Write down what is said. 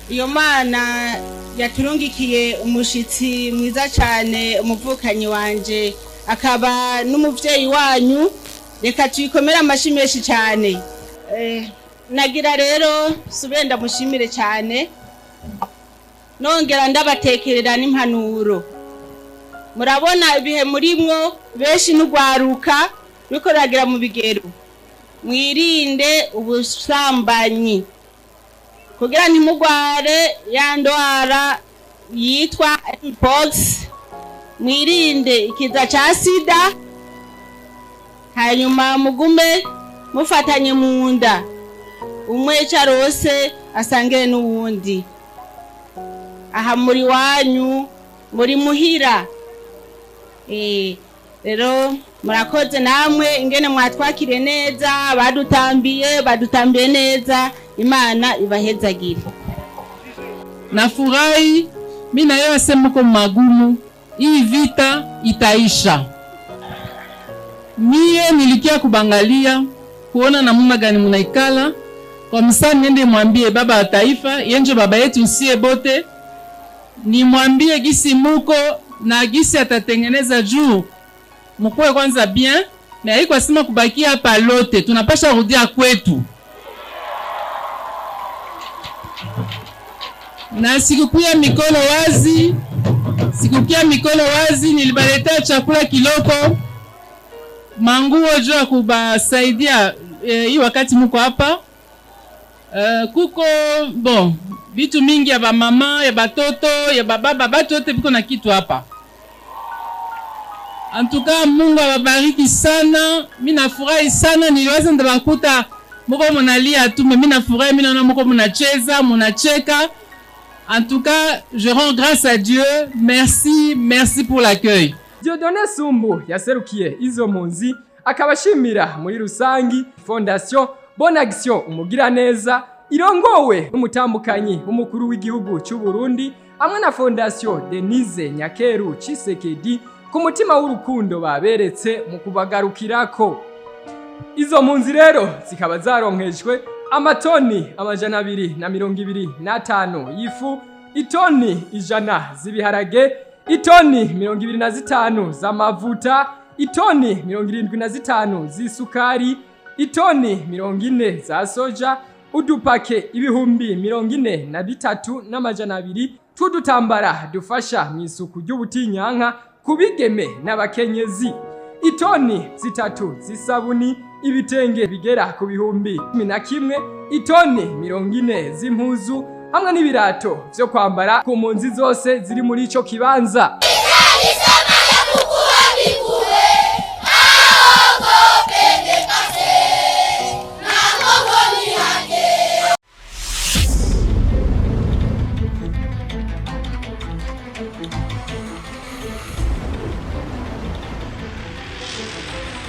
Iyo Mana yaturungikiye umushitsi mwiza cyane, umuvukanyi wanje akaba n'umuvyeyi wanyu, reka tuyikomere amashi menshi cyane. Nagira rero subire ndamushimire cyane, nongera ndabatekerera n'impanuro. Murabona ibihe murimwo benshi n'ugwaruka bikoragira mu bigero, mwirinde ubusambanyi kugira ntimugware ya ndwara yitwa mpox, mwirinde ikiza ca sida, hanyuma mugume mufatanye mu nda, umwe carose asangire n'uwundi. Aha muri wanyu muri muhira, rero murakoze namwe ingene mwatwakire neza, badutambiye neza. Imana ibahezagire. Nafurahi mimi na yeye sema kwa magumu, hii vita itaisha. Mie nilikia kubangalia kuona namna gani munaikala, kwa msani niende mwambie baba wa taifa, yenje baba yetu sie bote, ni mwambie gisi muko na gisi atatengeneza juu mkwe kwanza bien, na hii kwa sima kubakia hapa lote tunapasha rudia kwetu. Na sikukia mikono wazi, nilibaletea chakula kiloko, manguo jua kubasaidia hii wakati muko hapa. Kuko bon vitu mingi ya ba mama, ya batoto, ya baba, batu wote biko na kitu hapa. Antuka Mungu awabariki sana. Mimi nafurahi sana, niliwaza ndabakuta muko munalia tu, mimi nafurahi, mimi naona muko munacheza, munacheka. En tout cas, je rends grâce à Dieu. Merci pour l'accueil. Dieudonné Sumbu yaserukiye izo mpunzi akabashimira muri rusangi Fondation Bonne Action Umugiraneza irongowe n'umutambukanyi w'umukuru w'igihugu cy'u Burundi hamwe na Fondation Denise Nyakeru Chisekedi ku mutima w'urukundo baberetse mu kubagarukirako. Izo mpunzi rero zikaba zaronkejwe amatoni 225 y'ifu, itoni 100 z'ibiharage, itoni 25 z'amavuta, itoni 75 z'isukari, itoni 40 za soja, udupake ibihumbi 43,200 tudutambara dufasha mu isuku ry'ubutinyanka kubigeme n'abakenyezi, itoni 3 z'isabuni, ibitenge bigera ku bihumbi 11, itoni 40 z'impuzu hamwe n'ibirato byo kwambara ku mpunzi zose ziri muri ico kibanza.